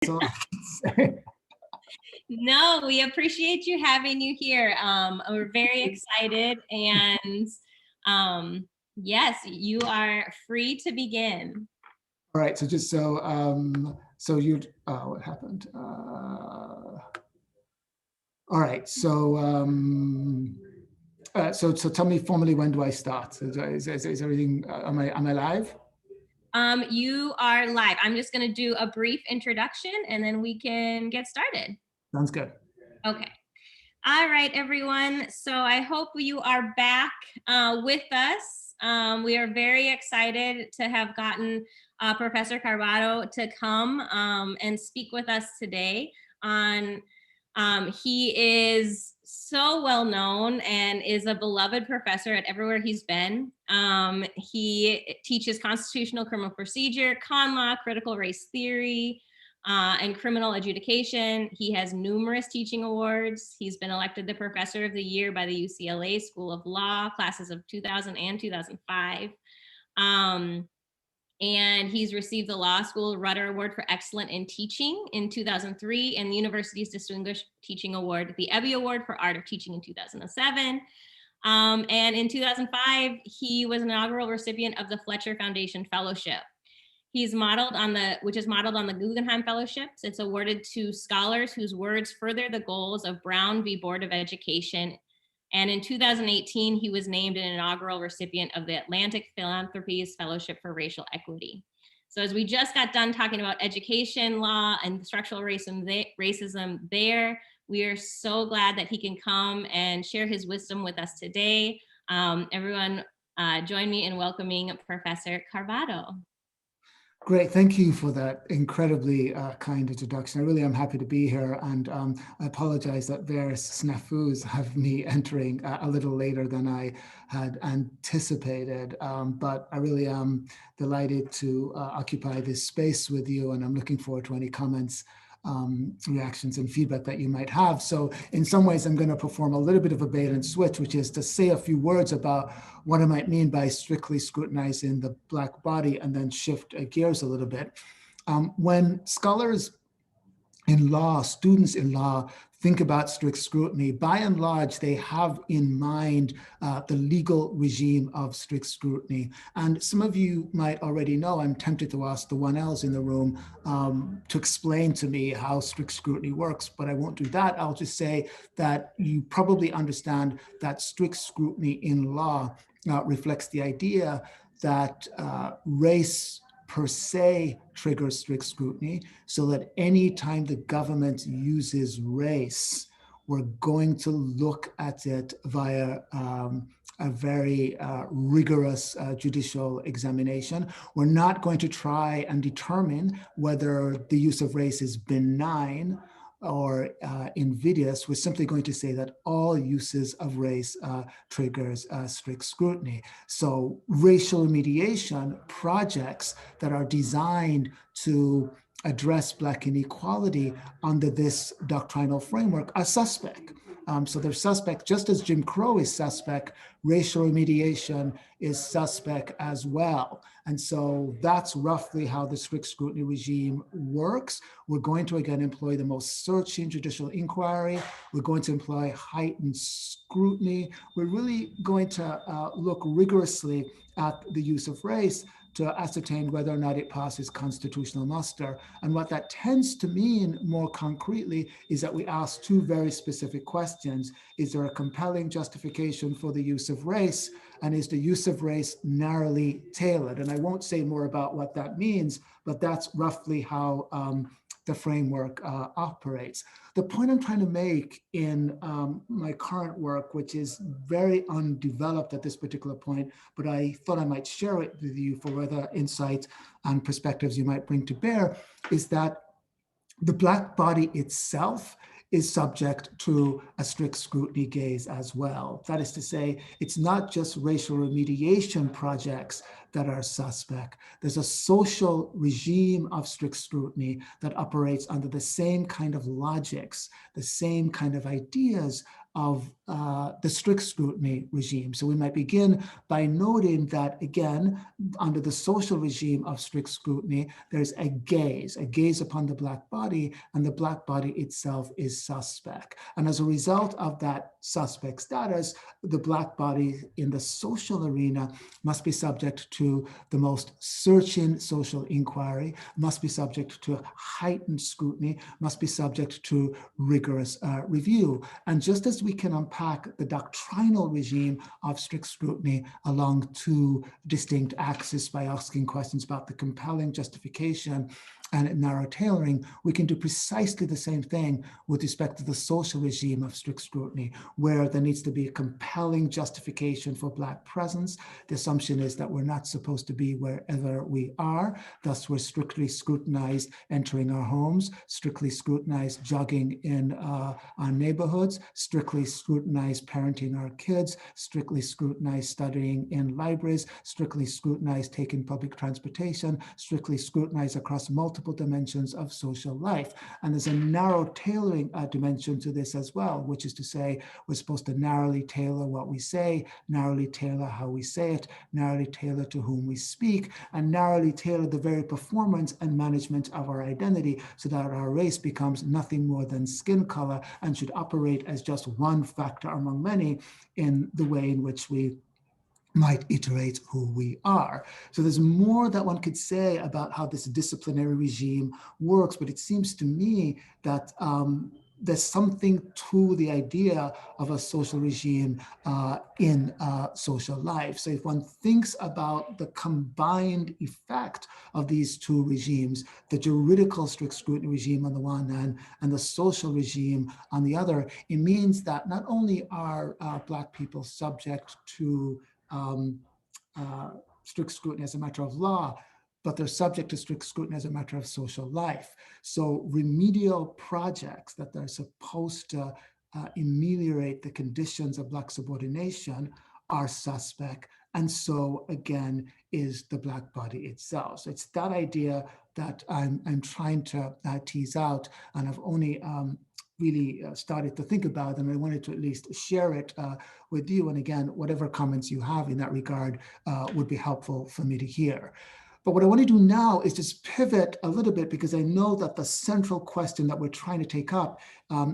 So No, we appreciate you having you here. We're very excited, and yes, you are free to begin. all right, so just so you what happened? All right, so tell me formally, when do I start? Is everything? Am I live? You are live. I'm just going to do a brief introduction, and then we can get started. Sounds good. Okay. All right, everyone. So I hope you are back with us. We are very excited to have gotten Professor CARBADO to come and speak with us today on he is so well known and is a beloved professor at everywhere he's been. He teaches constitutional criminal procedure, con law, critical race theory, and criminal adjudication. He has numerous teaching awards. He's been elected the Professor of the Year by the UCLA School of Law, classes of 2000 and 2005. And he's received the Law School Rudder Award for Excellent in Teaching in 2003 and the University's Distinguished Teaching Award, the Ebby Award for Art of Teaching in 2007. And in 2005, he was an inaugural recipient of the Fletcher Foundation Fellowship. He's modeled on which is modeled on the Guggenheim Fellowships. It's awarded to scholars whose words further the goals of Brown v. Board of Education. And in 2018, he was named an inaugural recipient of the Atlantic Philanthropies Fellowship for Racial Equity. So as we just got done talking about education, law, and structural racism there, we are so glad that he can come and share his wisdom with us today. Everyone, join me in welcoming Professor CARBADO. Great, thank you for that incredibly kind introduction. I really am happy to be here, and I apologize that various snafus have me entering a little later than I had anticipated, but I really am delighted to occupy this space with you, and I'm looking forward to any comments, reactions, and feedback that you might have. So in some ways, I'm going to perform a little bit of a bait and switch, which is to say a few words about what I might mean by strictly scrutinizing the Black body, and then shift gears a little bit. When scholars in law, students in law, think about strict scrutiny, by and large, they have in mind the legal regime of strict scrutiny. And some of you might already know, I'm tempted to ask the 1Ls in the room to explain to me how strict scrutiny works, but I won't do that. I'll just say that you probably understand that strict scrutiny in law reflects the idea that race per se triggers strict scrutiny, so that any time the government uses race, we're going to look at it via a very rigorous judicial examination. We're not going to try and determine whether the use of race is benign or invidious. We're simply going to say that all uses of race triggers strict scrutiny. So racial remediation projects that are designed to address Black inequality under this doctrinal framework are suspect. So they're suspect, just as Jim Crow is suspect, racial remediation is suspect as well. And so that's roughly how the strict scrutiny regime works. We're going to, again, employ the most searching judicial inquiry. We're going to employ heightened scrutiny. We're really going to look rigorously at the use of race to ascertain whether or not it passes constitutional muster. And what that tends to mean more concretely is that we ask two very specific questions. Is there a compelling justification for the use of race? And is the use of race narrowly tailored? And I won't say more about what that means, but that's roughly how the framework operates. The point I'm trying to make in my current work, which is very undeveloped at this particular point, but I thought I might share it with you for other insights and perspectives you might bring to bear, is that the Black body itself is subject to a strict scrutiny gaze as well. That is to say, it's not just racial remediation projects that are suspect. There's a social regime of strict scrutiny that operates under the same kind of logics, the same kind of ideas of the strict scrutiny regime. So we might begin by noting that, again, under the social regime of strict scrutiny, there's a gaze upon the Black body, and the Black body itself is suspect. And as a result of that suspect status, the Black body in the social arena must be subject to the most searching social inquiry, must be subject to heightened scrutiny, must be subject to rigorous review. And just as we can unpack the doctrinal regime of strict scrutiny along two distinct axes by asking questions about the compelling justification and narrow tailoring, we can do precisely the same thing with respect to the social regime of strict scrutiny, where there needs to be a compelling justification for Black presence. The assumption is that we're not supposed to be wherever we are, thus we're strictly scrutinized entering our homes, strictly scrutinized jogging in our neighborhoods, strictly scrutinized parenting our kids, strictly scrutinized studying in libraries, strictly scrutinized taking public transportation, strictly scrutinized across multiple dimensions of social life. And there's a narrow tailoring dimension to this as well, which is to say we're supposed to narrowly tailor what we say, narrowly tailor how we say it, narrowly tailor to whom we speak, and narrowly tailor the very performance and management of our identity so that our race becomes nothing more than skin color and should operate as just one factor among many in the way in which we might iterate who we are. So there's more that one could say about how this disciplinary regime works, but it seems to me that there's something to the idea of a social regime in social life. So if one thinks about the combined effect of these two regimes, the juridical strict scrutiny regime on the one hand and the social regime on the other, it means that not only are Black people subject to strict scrutiny as a matter of law, but they're subject to strict scrutiny as a matter of social life. So remedial projects that are supposed to ameliorate the conditions of Black subordination are suspect. And so again, is the Black body itself. So it's that idea that I'm trying to tease out, and I've only really started to think about, and I wanted to at least share it with you. And again, whatever comments you have in that regard would be helpful for me to hear. But what I want to do now is just pivot a little bit, because I know that the central question that we're trying to take up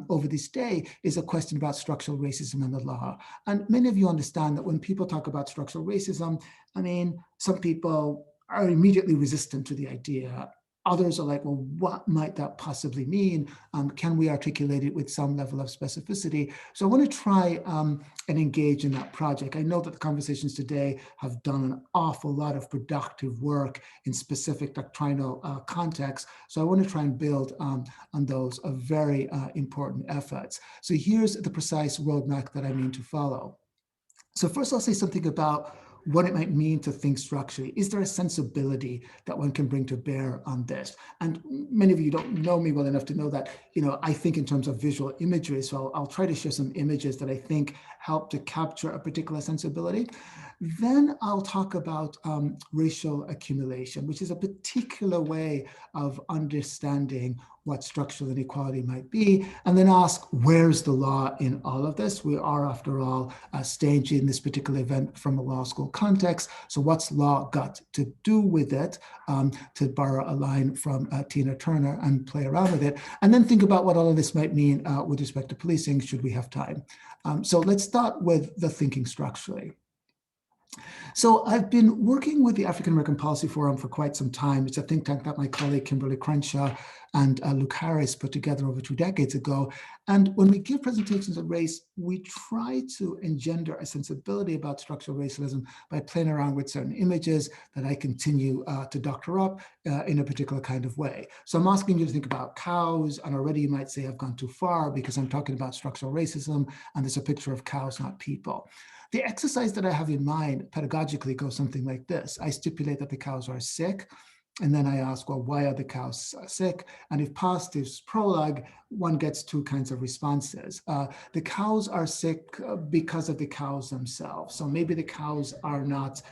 over this day is a question about structural racism in the law. And many of you understand that when people talk about structural racism, I mean, some people are immediately resistant to the idea. Others are like, well, what might that possibly mean? Can we articulate it with some level of specificity? So I want to try and engage in that project. I know that the conversations today have done an awful lot of productive work in specific doctrinal contexts. So I want to try and build on those very important efforts. So here's the precise roadmap that I mean to follow. So first I'll say something about what it might mean to think structurally. Is there a sensibility that one can bring to bear on this? And many of you don't know me well enough to know that, I think in terms of visual imagery. So I'll try to share some images that I think help to capture a particular sensibility. Then I'll talk about racial accumulation, which is a particular way of understanding what structural inequality might be, and then ask, where's the law in all of this? We are, after all, staging this particular event from a law school context. So what's law got to do with it, to borrow a line from Tina Turner and play around with it, and then think about what all of this might mean with respect to policing, should we have time. So let's start with the thinking structurally. So I've been working with the African American Policy Forum for quite some time. It's a think tank that my colleague Kimberly Crenshaw and Luke Harris put together over 2 decades ago. And when we give presentations on race, we try to engender a sensibility about structural racialism by playing around with certain images that I continue to doctor up in a particular kind of way. So I'm asking you to think about cows, and already you might say I've gone too far because I'm talking about structural racism, and there's a picture of cows, not people. The exercise that I have in mind pedagogically goes something like this. I stipulate that the cows are sick, and then I ask, well, why are the cows sick? And if past this prologue, one gets 2 kinds of responses. The cows are sick because of the cows themselves. So maybe the cows are not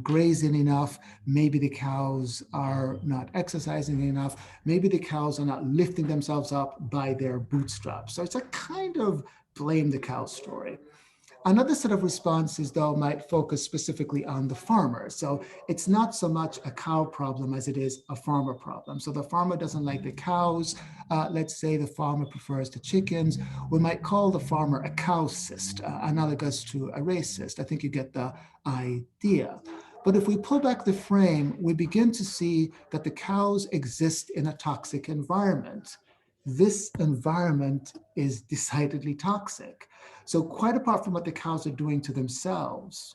grazing enough. Maybe the cows are not exercising enough. Maybe the cows are not lifting themselves up by their bootstraps. So it's a kind of blame the cow story. Another set of responses, though, might focus specifically on the farmer. So it's not so much a cow problem as it is a farmer problem. So the farmer doesn't like the cows. Let's say the farmer prefers the chickens. We might call the farmer a cowcyst, analogous to a racist. I think you get the idea. But if we pull back the frame, we begin to see that the cows exist in a toxic environment. This environment is decidedly toxic. So quite apart from what the cows are doing to themselves,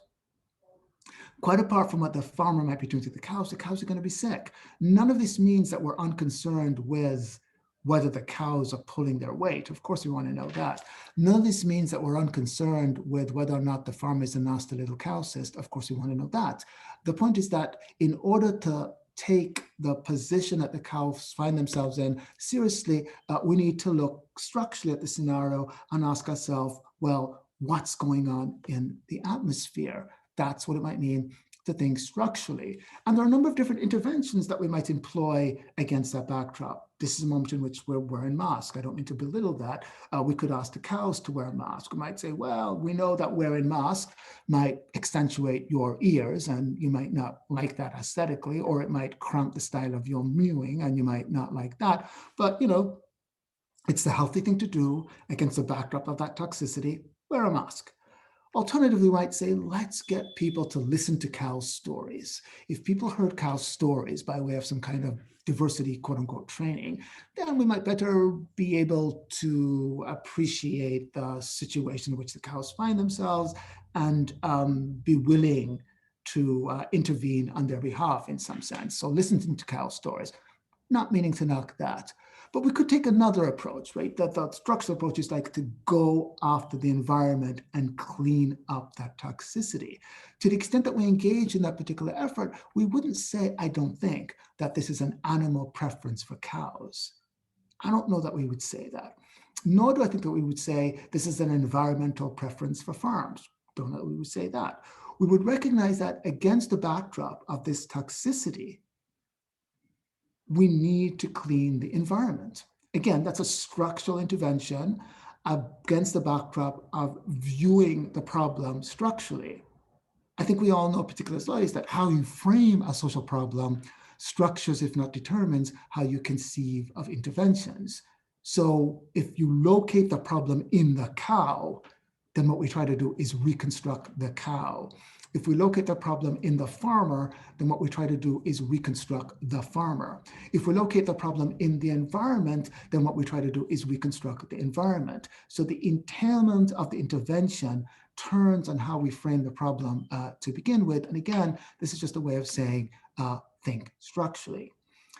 quite apart from what the farmer might be doing to the cows are going to be sick. None of this means that we're unconcerned with whether the cows are pulling their weight. Of course, we want to know that. None of this means that we're unconcerned with whether or not the farmer is a nasty little cowcyst. Of course, we want to know that. The point is that in order to take the position that the cows find themselves in seriously, we need to look structurally at the scenario and ask ourselves, well, what's going on in the atmosphere? That's what it might mean to think structurally. And there are a number of different interventions that we might employ against that backdrop. This is a moment in which we're wearing masks. I don't mean to belittle that. We could ask the cows to wear a mask. We might say, well, we know that wearing masks might accentuate your ears and you might not like that aesthetically, or it might cramp the style of your mewing and you might not like that. But, you know, it's the healthy thing to do against the backdrop of that toxicity, wear a mask. Alternatively, we might say, let's get people to listen to cow stories. If people heard cow stories by way of some kind of diversity, quote unquote, training, then we might better be able to appreciate the situation in which the cows find themselves and be willing to intervene on their behalf in some sense. So listening to cow stories, not meaning to knock that. But we could take another approach, right? The structural approach is like to go after the environment and clean up that toxicity. To the extent that we engage in that particular effort, we wouldn't say, I don't think, that this is an animal preference for cows. I don't know that we would say that. Nor do I think that we would say this is an environmental preference for farms. Don't know that we would say that. We would recognize that against the backdrop of this toxicity, we need to clean the environment. Again, that's a structural intervention against the backdrop of viewing the problem structurally. I think we all know particular stories that how you frame a social problem structures, if not determines, how you conceive of interventions. So if you locate the problem in the cow, then what we try to do is reconstruct the cow. If we locate the problem in the farmer, then what we try to do is reconstruct the farmer. If we locate the problem in the environment, then what we try to do is reconstruct the environment. So the entailment of the intervention turns on how we frame the problem to begin with. And again, this is just a way of saying, think structurally.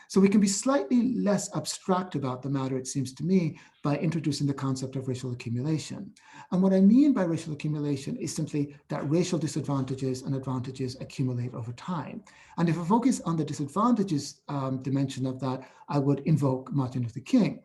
So we can be slightly less abstract about the matter, it seems to me, by introducing the concept of racial accumulation. And what I mean by racial accumulation is simply that racial disadvantages and advantages accumulate over time. And if I focus on the disadvantages dimension of that, I would invoke Martin Luther King.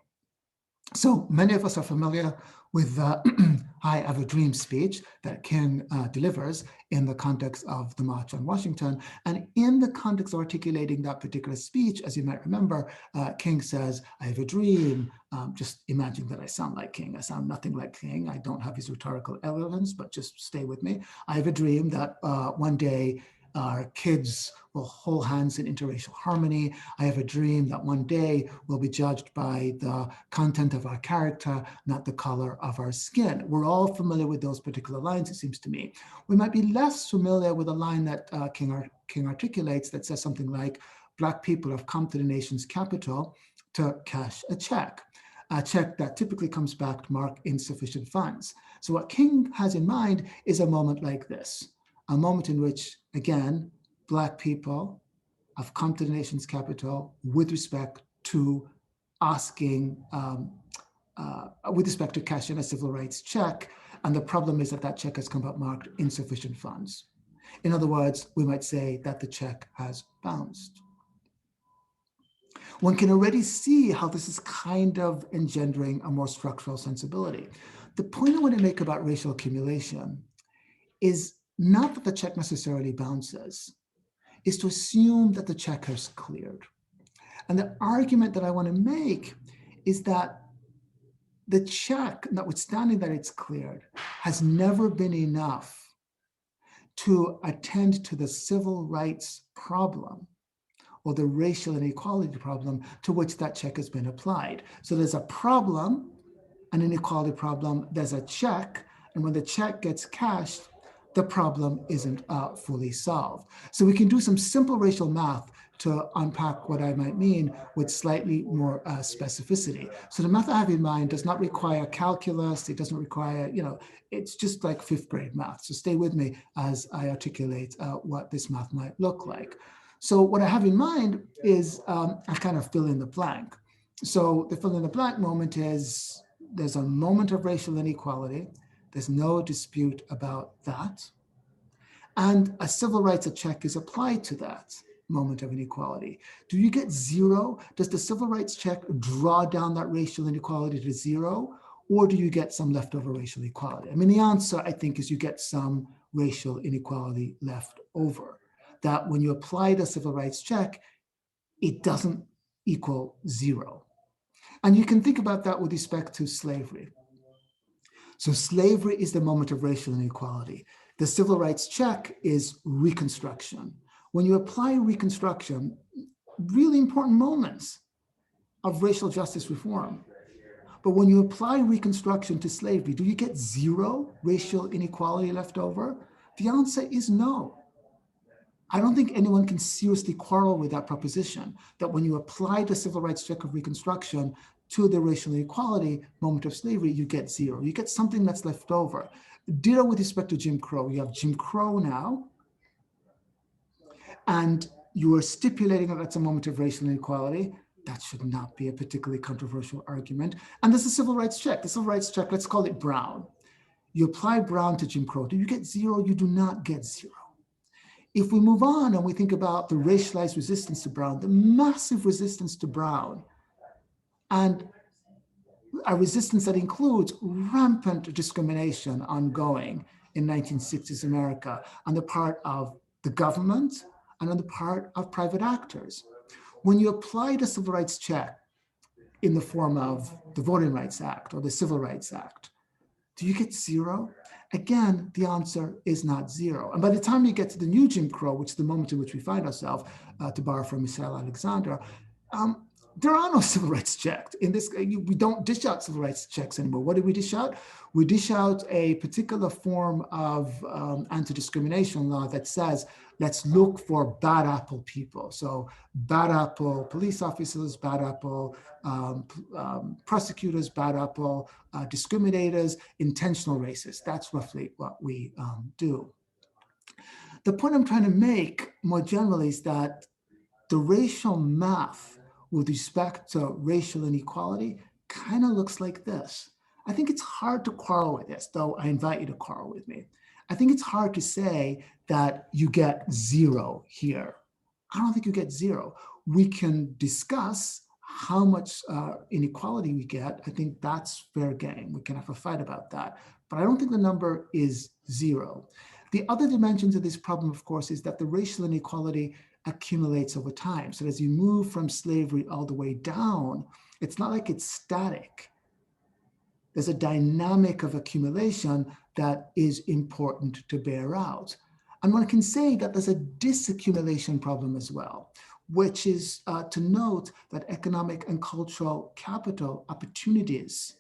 So many of us are familiar with the I Have a Dream speech that King delivers in the context of the March on Washington. And in the context of articulating that particular speech, as you might remember, King says, I have a dream. Just imagine that I sound like King. I sound nothing like King. I don't have his rhetorical elegance, but just stay with me. I have a dream that one day our kids will hold hands in interracial harmony. I have a dream that one day we'll be judged by the content of our character, not the color of our skin. We're all familiar with those particular lines, it seems to me. We might be less familiar with a line that King articulates that says something like, Black people have come to the nation's capital to cash a check that typically comes back marked insufficient funds. So what King has in mind is a moment like this. A moment in which, again, Black people have come to the nation's capital with respect to asking, with respect to cashing a civil rights check. And the problem is that that check has come up marked insufficient funds. In other words, we might say that the check has bounced. One can already see how this is kind of engendering a more structural sensibility. The point I want to make about racial accumulation is not that the check necessarily bounces, is to assume that the check has cleared. And the argument that I want to make is that the check, notwithstanding that it's cleared, has never been enough to attend to the civil rights problem or the racial inequality problem to which that check has been applied. So there's a problem, an inequality problem, there's a check, and when the check gets cashed, the problem isn't fully solved. So we can do some simple racial math to unpack what I might mean with slightly more specificity. So the math I have in mind does not require calculus, it doesn't require, it's just like 5th grade math. So stay with me as I articulate what this math might look like. So what I have in mind is I kind of fill in the blank. So the fill in the blank moment is there's a moment of racial inequality. There's no dispute about that. And a civil rights check is applied to that moment of inequality. Do you get 0? Does the civil rights check draw down that racial inequality to 0? Or do you get some leftover racial equality? I mean, the answer, I think, is you get some racial inequality left over. That when you apply the civil rights check, it doesn't equal 0. And you can think about that with respect to slavery. So slavery is the moment of racial inequality. The civil rights check is Reconstruction. When you apply Reconstruction, really important moments of racial justice reform. But when you apply Reconstruction to slavery, do you get 0 racial inequality left over? The answer is no. I don't think anyone can seriously quarrel with that proposition, that when you apply the civil rights check of Reconstruction to the racial inequality moment of slavery, you get 0. You get something that's left over. Ditto with respect to Jim Crow. You have Jim Crow now, and you are stipulating that that's a moment of racial inequality. That should not be a particularly controversial argument. And there's a civil rights check. The civil rights check, let's call it Brown. You apply Brown to Jim Crow. Do you get 0? You do not get 0. If we move on and we think about the racialized resistance to Brown, the massive resistance to Brown, and a resistance that includes rampant discrimination ongoing in 1960s America on the part of the government and on the part of private actors. When you apply the civil rights check in the form of the Voting Rights Act or the Civil Rights Act, do you get 0? Again, the answer is not 0. And by the time you get to the new Jim Crow, which is the moment in which we find ourselves, to borrow from Michelle Alexander, there are no civil rights checks. In this, we don't dish out civil rights checks anymore. What do we dish out? We dish out a particular form of anti-discrimination law that says, let's look for bad apple people. So bad apple police officers, bad apple prosecutors, bad apple discriminators, intentional racists. That's roughly what we do. The point I'm trying to make more generally is that the racial math with respect to racial inequality kind of looks like this. I think it's hard to quarrel with this, though I invite you to quarrel with me. I think it's hard to say that you get 0 here. I don't think you get 0. We can discuss how much inequality we get. I think that's fair game. We can have a fight about that. But I don't think the number is 0. The other dimensions of this problem, of course, is that the racial inequality accumulates over time. So as you move from slavery all the way down, it's not like it's static. There's a dynamic of accumulation that is important to bear out. And one can say that there's a disaccumulation problem as well, which is to note that economic and cultural capital opportunities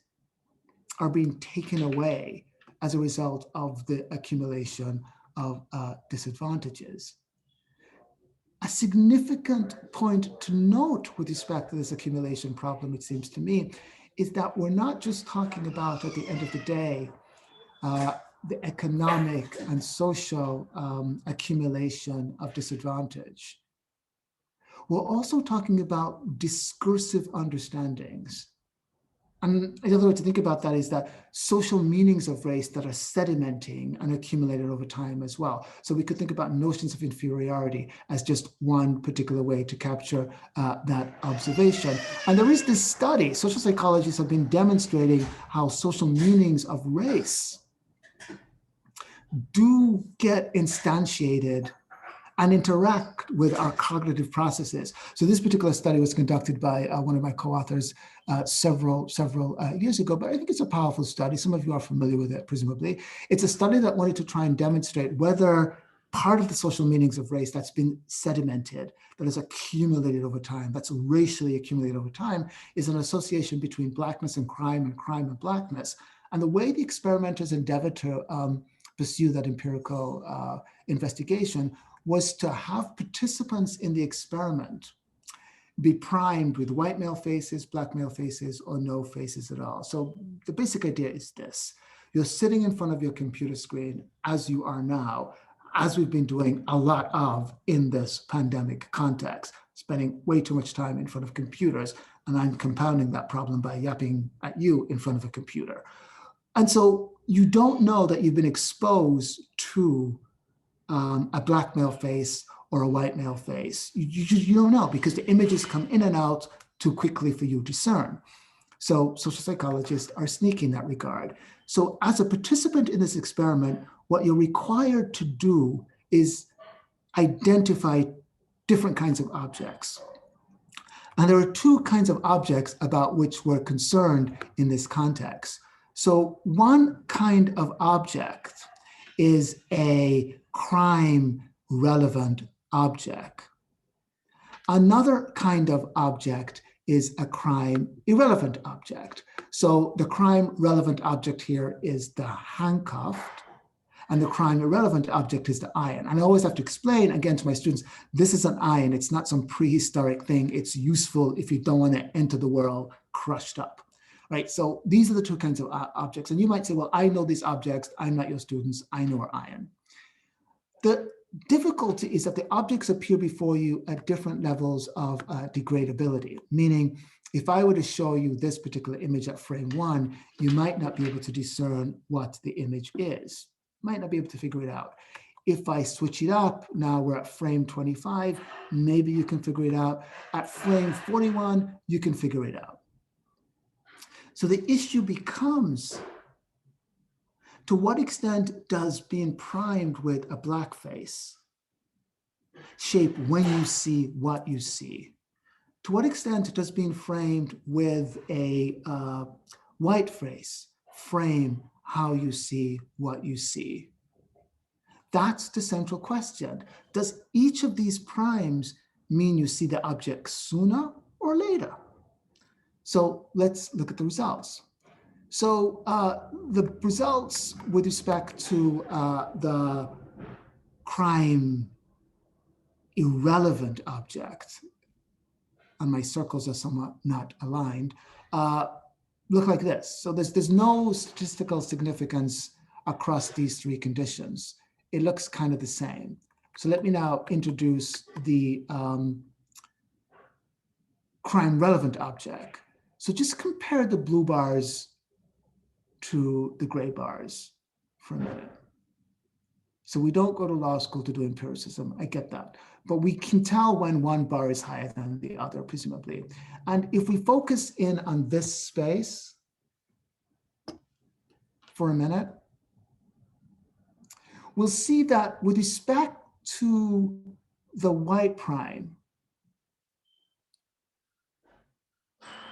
are being taken away as a result of the accumulation of disadvantages. A significant point to note with respect to this accumulation problem, it seems to me, is that we're not just talking about, at the end of the day, the economic and social accumulation of disadvantage. We're also talking about discursive understandings. And another way to think about that is that social meanings of race that are sedimenting and accumulated over time as well. So we could think about notions of inferiority as just one particular way to capture that observation. And there is this study, social psychologists have been demonstrating how social meanings of race do get instantiated and interact with our cognitive processes. So this particular study was conducted by one of my co-authors several years ago, but I think it's a powerful study. Some of you are familiar with it, presumably. It's a study that wanted to try and demonstrate whether part of the social meanings of race that's been sedimented, that has accumulated over time, that's racially accumulated over time, is an association between Blackness and crime and Blackness. And the way the experimenters endeavored to pursue that empirical investigation was to have participants in the experiment be primed with white male faces, black male faces, or no faces at all. So the basic idea is this: you're sitting in front of your computer screen as you are now, as we've been doing a lot of in this pandemic context, spending way too much time in front of computers, and I'm compounding that problem by yapping at you in front of a computer. And so you don't know that you've been exposed to a black male face or a white male face. You don't know, because the images come in and out too quickly for you to discern. So social psychologists are sneaky in that regard. So as a participant in this experiment, what you're required to do is identify different kinds of objects. And there are two kinds of objects about which we're concerned in this context. So one kind of object is a crime-relevant object. Another kind of object is a crime-irrelevant object. So the crime-relevant object here is the handcuffed, and the crime-irrelevant object is the iron. And I always have to explain again to my students, this is an iron. It's not some prehistoric thing. It's useful if you don't want to enter the world crushed up. Right, so these are the two kinds of objects. And you might say, well, I know these objects. I'm not your students. I know our iron. The difficulty is that the objects appear before you at different levels of degradability, meaning if I were to show you this particular image at frame 1, you might not be able to discern what the image is, might not be able to figure it out. If I switch it up, now we're at frame 25, maybe you can figure it out. At frame 41, you can figure it out. So the issue becomes, to what extent does being primed with a black face shape when you see what you see? To what extent does being framed with a white face frame how you see what you see? That's the central question. Does each of these primes mean you see the object sooner or later? So let's look at the results. So the results with respect to the crime irrelevant object, and my circles are somewhat not aligned, look like this. So there's no statistical significance across these three conditions. It looks kind of the same. So let me now introduce the crime relevant object. So just compare the blue bars to the gray bars for a minute. So we don't go to law school to do empiricism, I get that. But we can tell when one bar is higher than the other, presumably. And if we focus in on this space for a minute, we'll see that with respect to the white prime,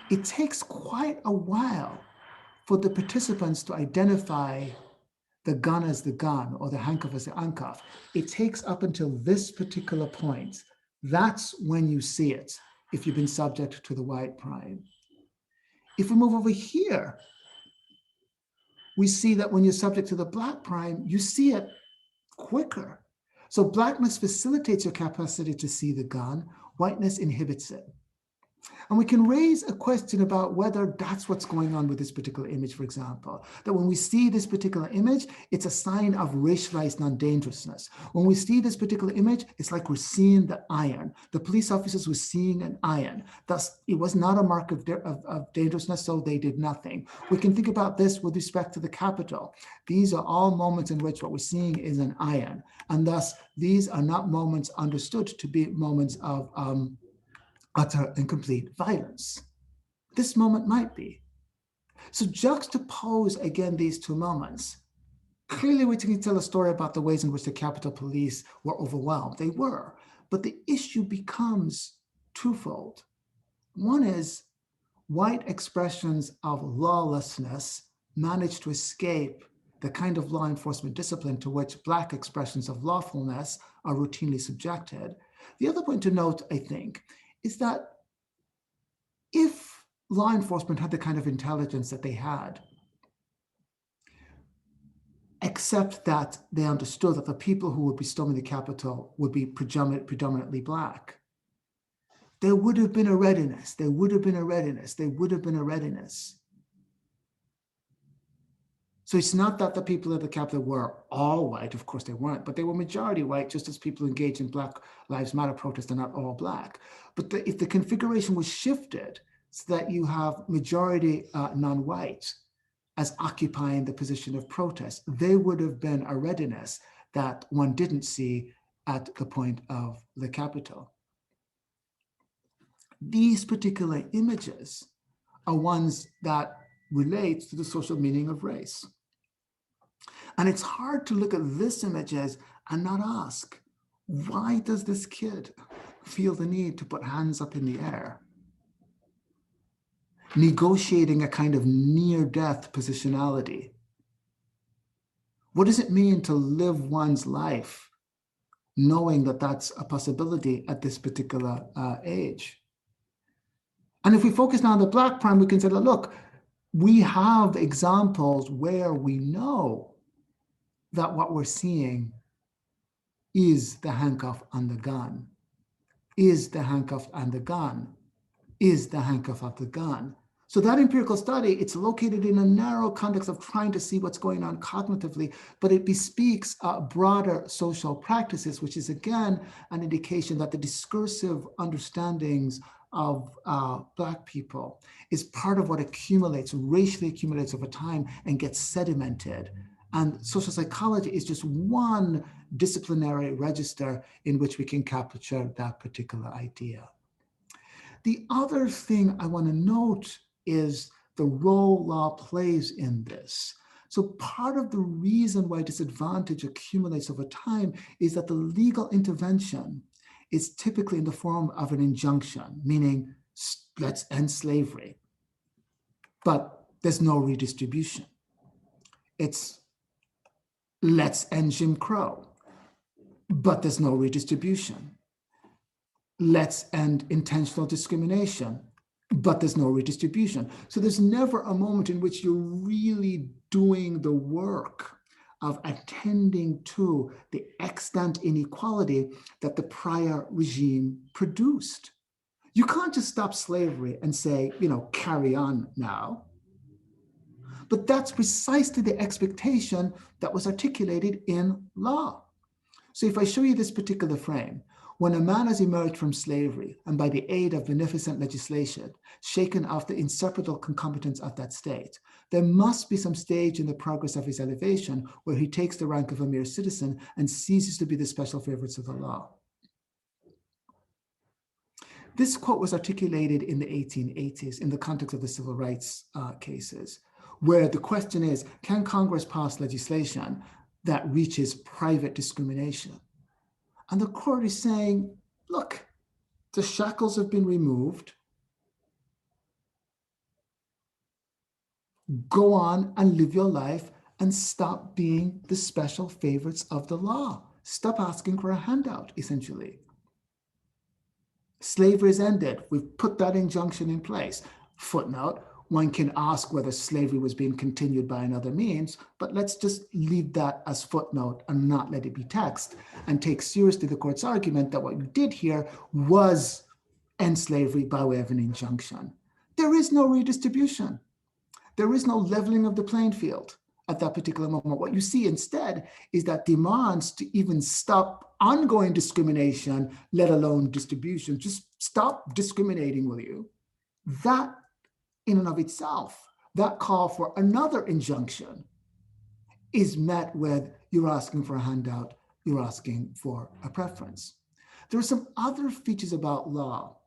it takes quite a while for the participants to identify the gun as the gun or the handcuff as the handcuff. It takes up until this particular point. That's when you see it, if you've been subject to the white prime. If we move over here, we see that when you're subject to the black prime, you see it quicker. So blackness facilitates your capacity to see the gun, whiteness inhibits it. And we can raise a question about whether that's what's going on with this particular image, for example, that when we see this particular image, it's a sign of racialized non-dangerousness. When we see this particular image, it's like we're seeing the iron. The police officers were seeing an iron. Thus, it was not a mark of dangerousness, so they did nothing. We can think about this with respect to the Capitol. These are all moments in which what we're seeing is an iron. And thus, these are not moments understood to be moments of utter and complete violence. This moment might be. So juxtapose again these two moments. Clearly, we can tell a story about the ways in which the Capitol Police were overwhelmed. They were. But the issue becomes twofold. One is white expressions of lawlessness managed to escape the kind of law enforcement discipline to which Black expressions of lawfulness are routinely subjected. The other point to note, I think, is that if law enforcement had the kind of intelligence that they had, except that they understood that the people who would be storming the Capitol would be predominantly Black, there would have been a readiness, there would have been a readiness, there would have been a readiness. So it's not that the people at the Capitol were all white, of course they weren't, but they were majority white, just as people engaged in Black Lives Matter protests are not all Black. But if the configuration was shifted so that you have majority non-white as occupying the position of protest, there would have been a readiness that one didn't see at the point of the Capitol. These particular images are ones that relate to the social meaning of race. And it's hard to look at these images and not ask, why does this kid feel the need to put hands up in the air? Negotiating a kind of near-death positionality. What does it mean to live one's life knowing that that's a possibility at this particular age? And if we focus now on the Black prime, we can say, look, we have examples where we know that what we're seeing is the handcuff on the gun, is the handcuff on the gun, is the handcuff of the gun. So that empirical study, it's located in a narrow context of trying to see what's going on cognitively, but it bespeaks broader social practices, which is again an indication that the discursive understandings of Black people is part of what accumulates, racially accumulates over time and gets sedimented. And social psychology is just one disciplinary register in which we can capture that particular idea. The other thing I want to note is the role law plays in this. So part of the reason why disadvantage accumulates over time is that the legal intervention is typically in the form of an injunction, meaning let's end slavery, but there's no redistribution. It's let's end Jim Crow, but there's no redistribution. Let's end intentional discrimination, but there's no redistribution. So there's never a moment in which you're really doing the work of attending to the extant inequality that the prior regime produced. You can't just stop slavery and say, carry on now. But that's precisely the expectation that was articulated in law. So if I show you this particular frame, when a man has emerged from slavery and by the aid of beneficent legislation, shaken off the inseparable concomitants of that state, there must be some stage in the progress of his elevation where he takes the rank of a mere citizen and ceases to be the special favorites of the law. This quote was articulated in the 1880s in the context of the civil rights cases, where the question is, can Congress pass legislation that reaches private discrimination? And the court is saying, look, the shackles have been removed. Go on and live your life and stop being the special favorites of the law. Stop asking for a handout, essentially. Slavery is ended. We've put that injunction in place. Footnote, one can ask whether slavery was being continued by another means, but let's just leave that as footnote and not let it be text and take seriously the court's argument that what you did here was end slavery by way of an injunction. There is no redistribution. There is no leveling of the playing field at that particular moment. What you see instead is that demands to even stop ongoing discrimination, let alone distribution, just stop discriminating, will you? That in and of itself, that call for another injunction is met with, you're asking for a handout, you're asking for a preference. There are some other features about law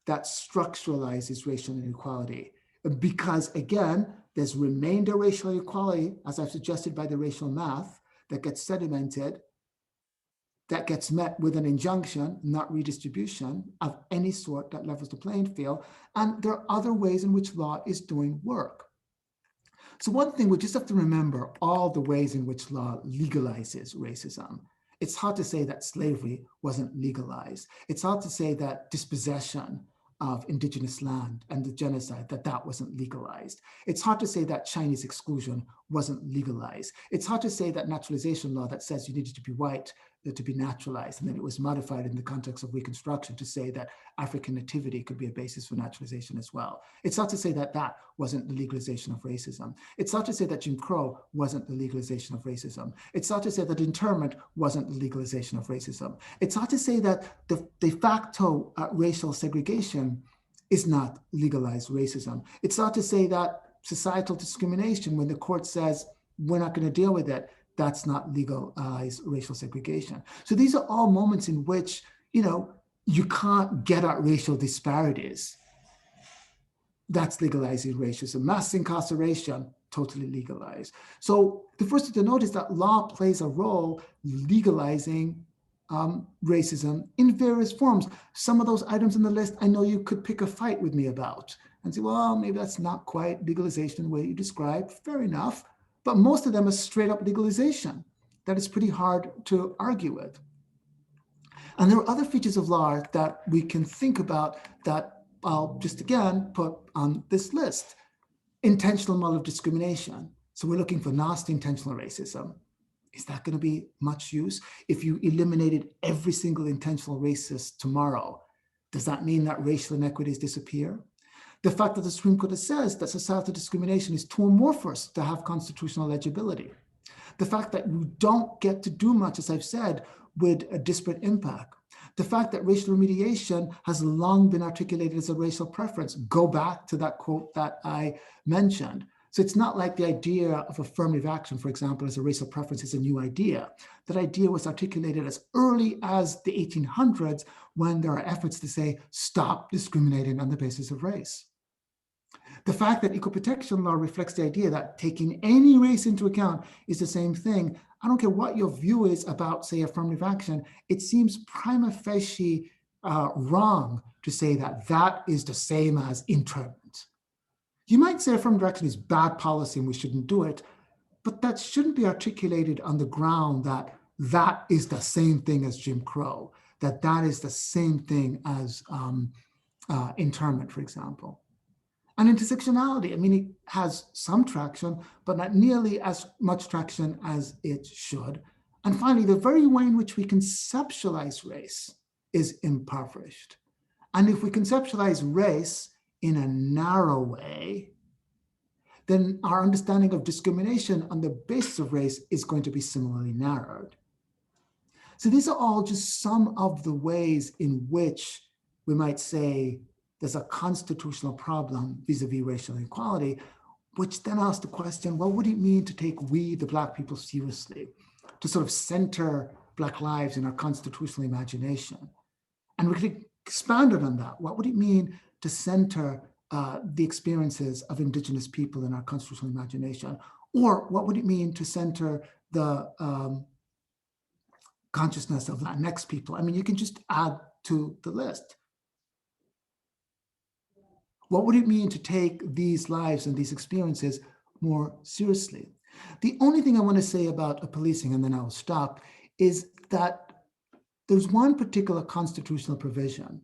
that structuralizes racial inequality because, again, There's remainder racial equality, as I've suggested, by the racial math that gets sedimented, that gets met with an injunction, not redistribution of any sort that levels the playing field. And there are other ways in which law is doing work. So one thing we just have to remember, all the ways in which law legalizes racism. It's hard to say that slavery wasn't legalized. It's hard to say that dispossession of indigenous land and the genocide, that wasn't legalized. It's hard to say that Chinese exclusion wasn't legalized. It's hard to say that naturalization law that says you needed to be white to be naturalized, and then it was modified in the context of Reconstruction to say that African nativity could be a basis for naturalization as well. It's hard to say that that wasn't the legalization of racism. It's hard to say that Jim Crow wasn't the legalization of racism. It's hard to say that internment wasn't the legalization of racism. It's hard to say that the de facto racial segregation is not legalized racism. It's hard to say that societal discrimination, when the court says we're not going to deal with it, that's not legalized racial segregation. So these are all moments in which, you can't get at racial disparities. That's legalizing racism. Mass incarceration, totally legalized. So the first thing to note is that law plays a role legalizing racism in various forms. Some of those items on the list, I know you could pick a fight with me about and say, well, maybe that's not quite legalization the way you describe. Fair enough. But most of them are straight up legalization that is pretty hard to argue with. And there are other features of law that we can think about that I'll just again put on this list. Intentional mode of discrimination. So we're looking for nasty intentional racism. Is that going to be much use? If you eliminated every single intentional racist tomorrow, does that mean that racial inequities disappear? The fact that the Supreme Court says that societal discrimination is too amorphous to have constitutional legibility. The fact that you don't get to do much, as I've said, with a disparate impact. The fact that racial remediation has long been articulated as a racial preference. Go back to that quote that I mentioned. So it's not like the idea of affirmative action, for example, as a racial preference is a new idea. That idea was articulated as early as the 1800s when there are efforts to say, stop discriminating on the basis of race. The fact that equal protection law reflects the idea that taking any race into account is the same thing. I don't care what your view is about, say, affirmative action. It seems prima facie wrong to say that that is the same as internment. You might say affirmative action is bad policy and we shouldn't do it, but that shouldn't be articulated on the ground that that is the same thing as Jim Crow, that that is the same thing as internment, for example. And intersectionality, I mean, it has some traction, but not nearly as much traction as it should. And finally, the very way in which we conceptualize race is impoverished. And if we conceptualize race in a narrow way, then our understanding of discrimination on the basis of race is going to be similarly narrowed. So these are all just some of the ways in which we might say there's a constitutional problem vis-a-vis racial inequality, which then asks the question, what would it mean to take we, the Black people, seriously, to sort of center Black lives in our constitutional imagination? And we could expand on that. What would it mean to center the experiences of Indigenous people in our constitutional imagination? Or what would it mean to center the consciousness of Latinx people? I mean, you can just add to the list. What would it mean to take these lives and these experiences more seriously? The only thing I want to say about policing, and then I'll stop, is that there's one particular constitutional provision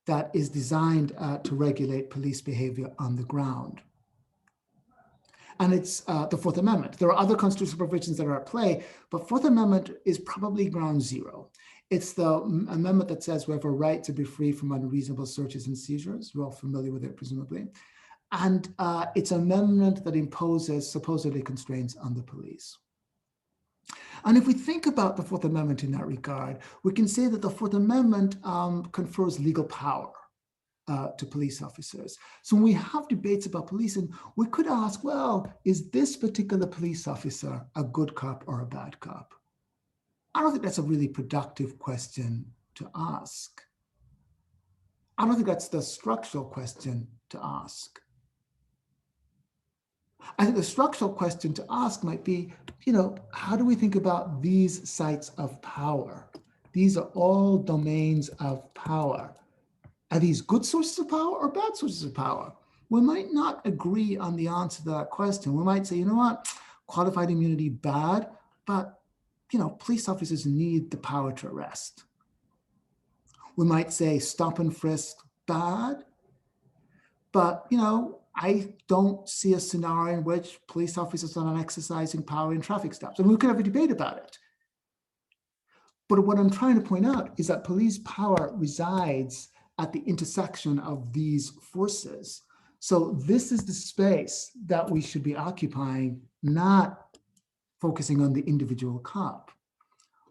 that is designed to regulate police behavior on the ground. And it's the Fourth Amendment. There are other constitutional provisions that are at play, but Fourth Amendment is probably ground zero. It's the amendment that says we have a right to be free from unreasonable searches and seizures. You're all familiar with it, presumably. And it's an amendment that imposes supposedly constraints on the police. And if we think about the Fourth Amendment in that regard, we can say that the Fourth Amendment confers legal power to police officers. So when we have debates about policing, we could ask, well, is this particular police officer a good cop or a bad cop? I don't think that's a really productive question to ask. I don't think that's the structural question to ask. I think the structural question to ask might be, how do we think about these sites of power? These are all domains of power. Are these good sources of power or bad sources of power? We might not agree on the answer to that question. We might say, you know what, qualified immunity bad, but police officers need the power to arrest. We might say stop and frisk bad, but I don't see a scenario in which police officers are not exercising power in traffic stops. And we could have a debate about it. But what I'm trying to point out is that police power resides at the intersection of these forces. So this is the space that we should be occupying, not focusing on the individual cop.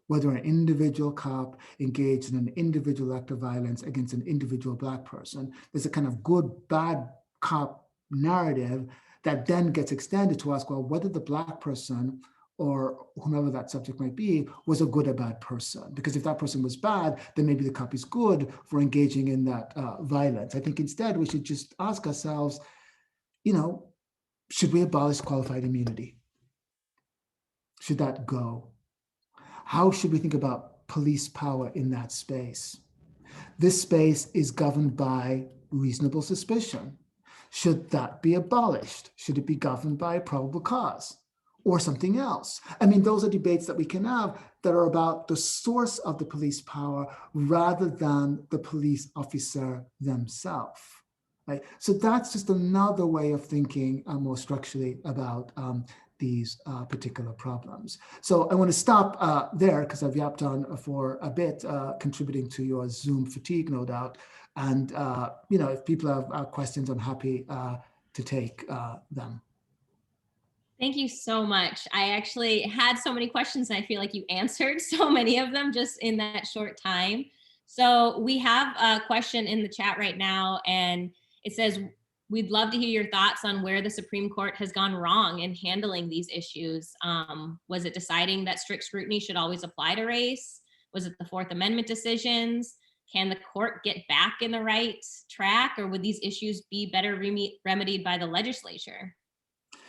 Whether an individual cop engaged in an individual act of violence against an individual Black person, there's a kind of good, bad cop narrative that then gets extended to ask, well, whether the Black person or whomever that subject might be was a good or bad person. Because if that person was bad, then maybe the cop is good for engaging in that violence. I think instead we should just ask ourselves, should we abolish qualified immunity? Should that go? How should we think about police power in that space? This space is governed by reasonable suspicion. Should that be abolished? Should it be governed by probable cause or something else? I mean, those are debates that we can have that are about the source of the police power rather than the police officer themselves. Right? So that's just another way of thinking more structurally about these particular problems. So I want to stop there because I've yapped on for a bit, contributing to your Zoom fatigue, no doubt. And if people have questions, I'm happy to take them. Thank you so much. I actually had so many questions and I feel like you answered so many of them just in that short time. So we have a question in the chat right now, and it says, we'd love to hear your thoughts on where the Supreme Court has gone wrong in handling these issues. Was it deciding that strict scrutiny should always apply to race? Was it the Fourth Amendment decisions? Can the court get back in the right track, or would these issues be better remedied by the legislature?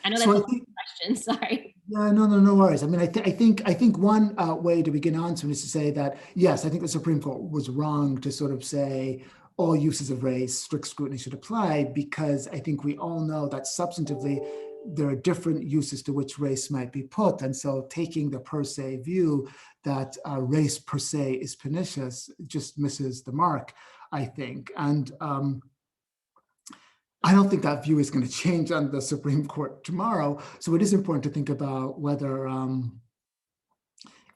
I know that's a lot of questions, sorry. Yeah, no worries. I mean, I think one way to begin answering is to say that, yes, I think the Supreme Court was wrong to sort of say all uses of race, strict scrutiny should apply, because I think we all know that substantively there are different uses to which race might be put. And so taking the per se view that race per se is pernicious just misses the mark, I think. And I don't think that view is going to change on the Supreme Court tomorrow. So it is important to think about whether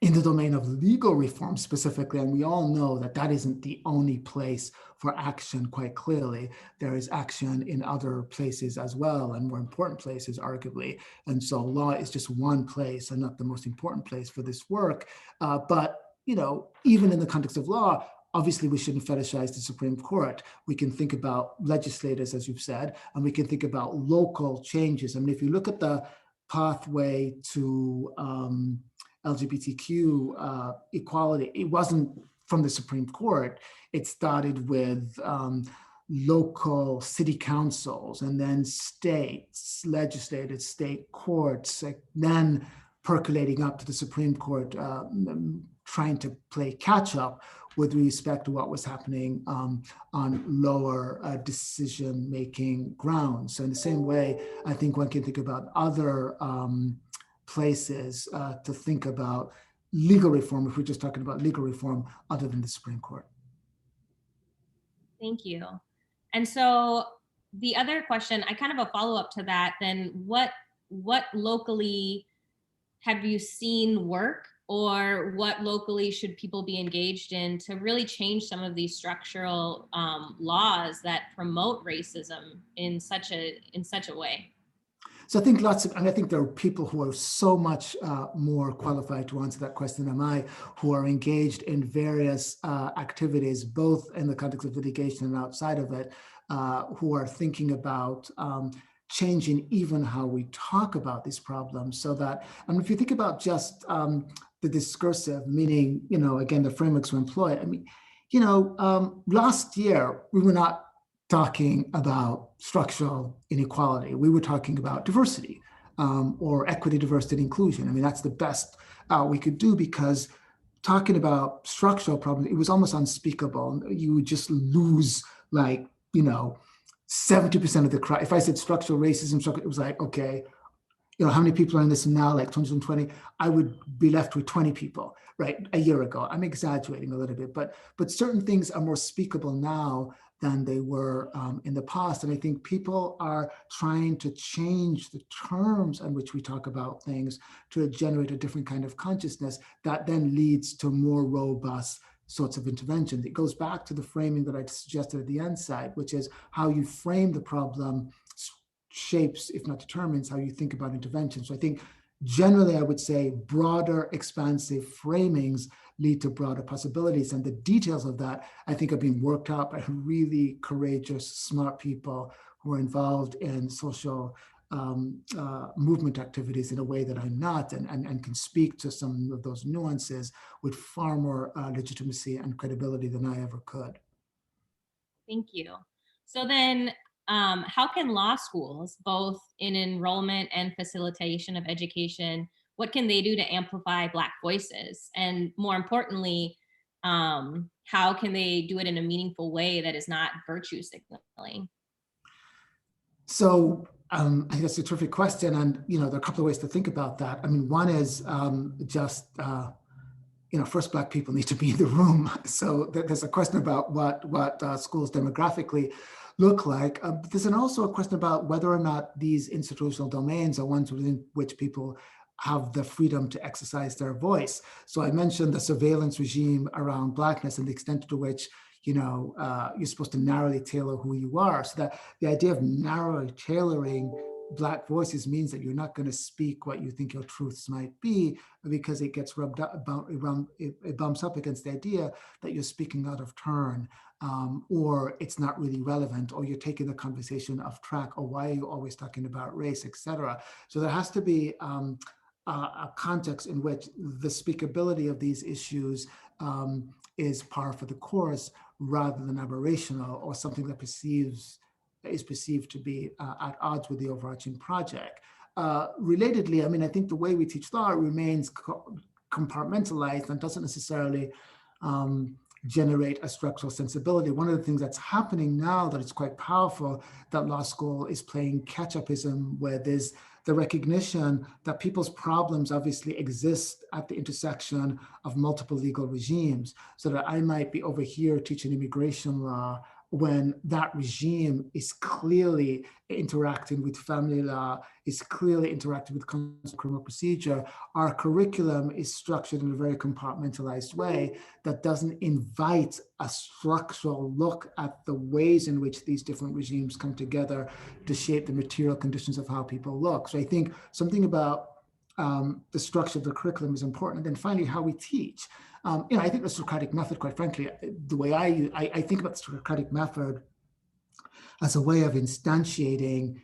in the domain of legal reform specifically, and we all know that that isn't the only place for action quite clearly. There is action in other places as well, and more important places, arguably. And so law is just one place and not the most important place for this work. But even in the context of law, obviously, we shouldn't fetishize the Supreme Court. We can think about legislators, as you've said, and we can think about local changes. I mean, if you look at the pathway to LGBTQ equality, it wasn't from the Supreme Court. It started with local city councils and then states, legislators, state courts, then percolating up to the Supreme Court, trying to play catch up with respect to what was happening on lower decision-making grounds. So in the same way, I think one can think about other places to think about legal reform, if we're just talking about legal reform, other than the Supreme Court. Thank you. And so the other question, I kind of a follow-up to that, then what locally have you seen work, or what locally should people be engaged in to really change some of these structural laws that promote racism in such a way? So I think and I think there are people who are so much more qualified to answer that question than I, who are engaged in various activities, both in the context of litigation and outside of it, who are thinking about changing even how we talk about these problems, so that, and if you think about just the discursive, meaning, again, the frameworks we employ, I mean, last year, we were not talking about structural inequality. We were talking about diversity. or equity, diversity, and inclusion. I mean, that's the best we could do, because talking about structural problems, it was almost unspeakable. You would just lose, like, 70% of the crowd. If I said structural racism, it was like, okay, how many people are in this now, like 220, I would be left with 20 people, right? A year ago. I'm exaggerating a little bit, but certain things are more speakable now than they were in the past. And I think people are trying to change the terms in which we talk about things to generate a different kind of consciousness that then leads to more robust sorts of interventions. It goes back to the framing that I suggested at the end side, which is how you frame the problem shapes, if not determines, how you think about intervention. So I think generally I would say broader, expansive framings lead to broader possibilities. And the details of that, I think, are being worked out by really courageous, smart people who are involved in social movement activities in a way that I'm not, and can speak to some of those nuances with far more legitimacy and credibility than I ever could. Thank you. So then, how can law schools, both in enrollment and facilitation of education, what can they do to amplify Black voices? And more importantly, how can they do it in a meaningful way that is not virtue signaling? So I think that's a terrific question. And, there are a couple of ways to think about that. I mean, one is just, first, Black people need to be in the room. So there's a question about what schools demographically look like. But there's also a question about whether or not these institutional domains are ones within which people have the freedom to exercise their voice. So I mentioned the surveillance regime around Blackness and the extent to which you're supposed to narrowly tailor who you are. So that the idea of narrowly tailoring Black voices means that you're not going to speak what you think your truths might be, because it gets it bumps up against the idea that you're speaking out of turn, or it's not really relevant, or you're taking the conversation off track, or why are you always talking about race, etc. So there has to be a context in which the speakability of these issues is par for the course, rather than aberrational, or something that is perceived to be at odds with the overarching project. Relatedly, I mean, I think the way we teach law remains compartmentalized and doesn't necessarily generate a structural sensibility. One of the things that's happening now that is quite powerful, that law school is playing catch-upism with, is the recognition that people's problems obviously exist at the intersection of multiple legal regimes. So that I might be over here teaching immigration law when that regime is clearly interacting with family law, is clearly interacting with criminal procedure. Our curriculum is structured in a very compartmentalized way that doesn't invite a structural look at the ways in which these different regimes come together to shape the material conditions of how people look. So I think something about the structure of the curriculum is important. And then finally, how we teach. I think the Socratic method, quite frankly, the way I think about the Socratic method as a way of instantiating,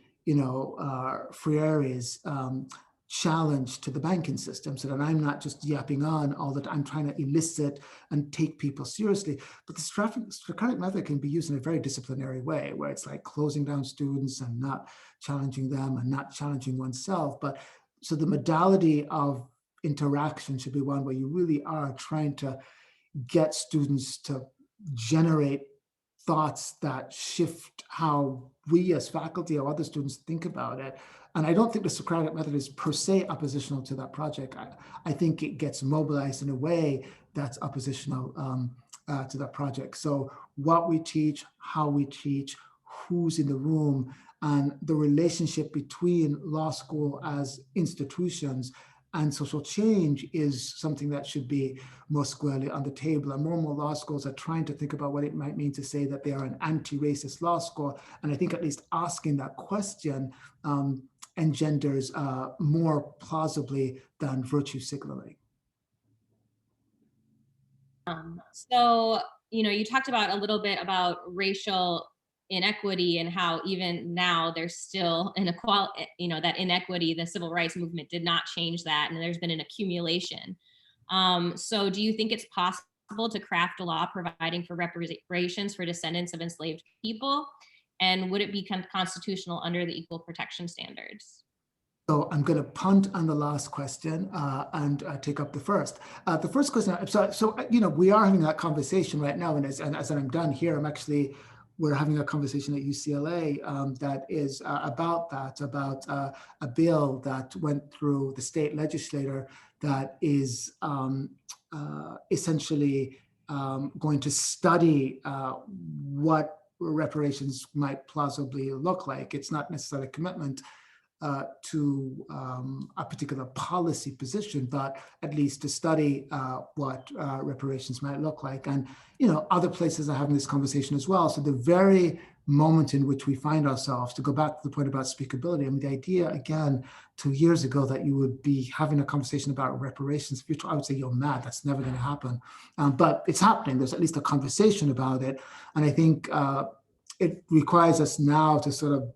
Freire's challenge to the banking system, so that I'm not just yapping on all that. I'm trying to elicit and take people seriously. But the Socratic method can be used in a very disciplinary way, where it's like closing down students and not challenging them and not challenging oneself. But so the modality of interaction should be one where you really are trying to get students to generate thoughts that shift how we as faculty or other students think about it. And I don't think the Socratic method is per se oppositional to that project. I think it gets mobilized in a way that's oppositional to that project. So what we teach, how we teach, who's in the room, and the relationship between law school as institutions and social change is something that should be more squarely on the table. And more law schools are trying to think about what it might mean to say that they are an anti-racist law school. And I think at least asking that question engenders more plausibly than virtue signaling. So, you talked about a little bit about racial inequity and how even now there's still inequality, that inequity, the civil rights movement did not change that. And there's been an accumulation. So do you think it's possible to craft a law providing for reparations for descendants of enslaved people? And would it be constitutional under the equal protection standards? I'm going to punt on the last question and take up the first. The first question, we are having that conversation right now, and as I'm done here, we're having a conversation at UCLA that is about a bill that went through the state legislature that is essentially going to study what reparations might plausibly look like. It's not necessarily a commitment to a particular policy position, but at least to study what reparations might look like. And, other places are having this conversation as well. So the very moment in which we find ourselves, to go back to the point about speakability, I mean, the idea, again, 2 years ago that you would be having a conversation about reparations, I would say you're mad, that's never going to happen. But it's happening. There's at least a conversation about it. And I think it requires us now to sort of,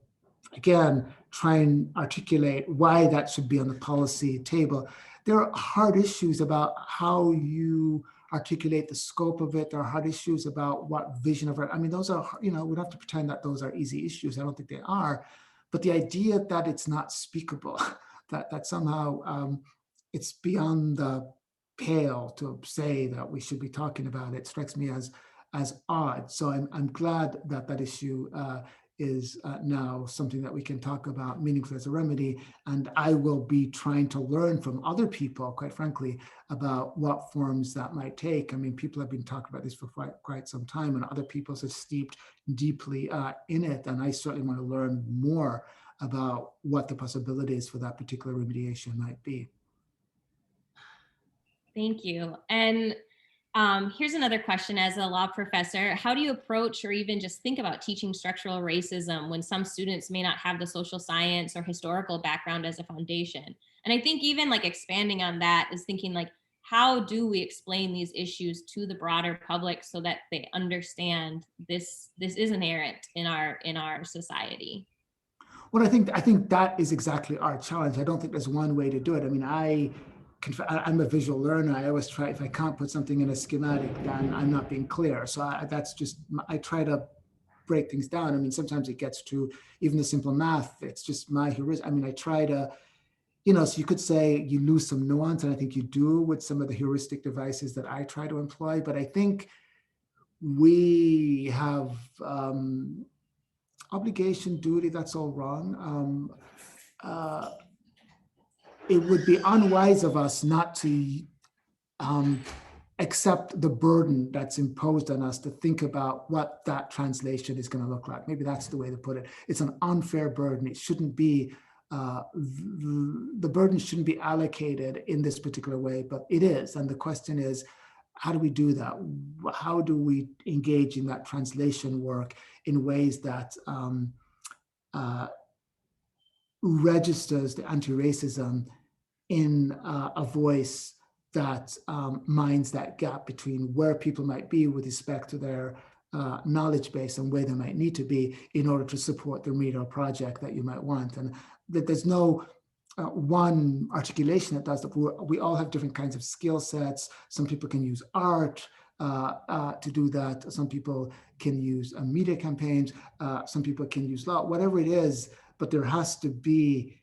again, try and articulate why that should be on the policy table. There are hard issues about how you articulate the scope of it. There are hard issues about what vision of it. I mean, those are, we don't have to pretend that those are easy issues. I don't think they are. But the idea that it's not speakable, that somehow it's beyond the pale to say that we should be talking about it, strikes me as odd. So I'm glad that that issue is now something that we can talk about meaningfully as a remedy. And I will be trying to learn from other people, quite frankly, about what forms that might take. I mean, people have been talking about this for quite some time, and other people are steeped deeply in it. And I certainly want to learn more about what the possibilities for that particular remediation might be. Thank you. And here's another question as a law professor. How do you approach or even just think about teaching structural racism when some students may not have the social science or historical background as a foundation? And I think even like expanding on that is thinking like, how do we explain these issues to the broader public so that they understand this is inherent in our society? Well, I think that is exactly our challenge. I don't think there's one way to do it. I mean, I'm a visual learner. I always try, if I can't put something in a schematic, then I'm not being clear. So I try to break things down. I mean, sometimes it gets to even the simple math. It's just my heuristic. I mean, I try to, so you could say you lose some nuance, and I think you do with some of the heuristic devices that I try to employ. But I think we have obligation, duty, that's all wrong. It would be unwise of us not to accept the burden that's imposed on us to think about what that translation is going to look like. Maybe that's the way to put it. It's an unfair burden. It shouldn't be, the burden shouldn't be allocated in this particular way, but it is. And the question is, how do we do that? How do we engage in that translation work in ways that registers the anti-racism in a voice that minds that gap between where people might be with respect to their knowledge base and where they might need to be in order to support the remedial project that you might want. And that there's no one articulation that does that. We all have different kinds of skill sets. Some people can use art to do that. Some people can use media campaigns. Some people can use law, whatever it is, but there has to be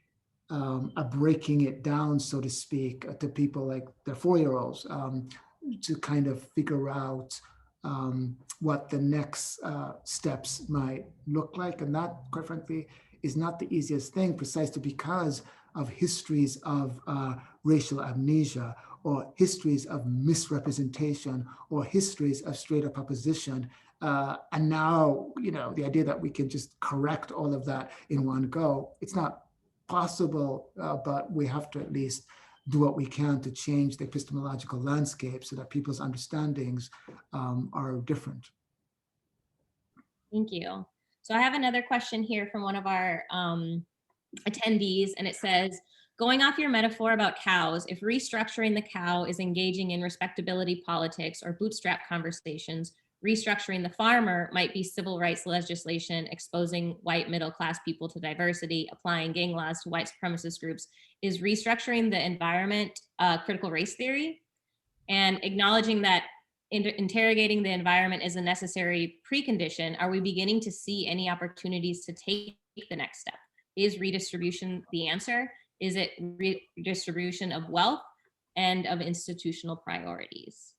a breaking it down, so to speak, to people like the 4-year-olds to kind of figure out what the next steps might look like. And that, quite frankly, is not the easiest thing, precisely because of histories of racial amnesia, or histories of misrepresentation, or histories of straight up opposition. And now, the idea that we can just correct all of that in one go, it's not possible, but we have to at least do what we can to change the epistemological landscape so that people's understandings are different. Thank you. So I have another question here from one of our attendees, and it says, going off your metaphor about cows, if restructuring the cow is engaging in respectability politics or bootstrap conversations, restructuring the farmer might be civil rights legislation, exposing white middle-class people to diversity, applying gang laws to white supremacist groups. Is restructuring the environment critical race theory? And acknowledging that interrogating the environment is a necessary precondition, are we beginning to see any opportunities to take the next step? Is redistribution the answer? Is it redistribution of wealth and of institutional priorities?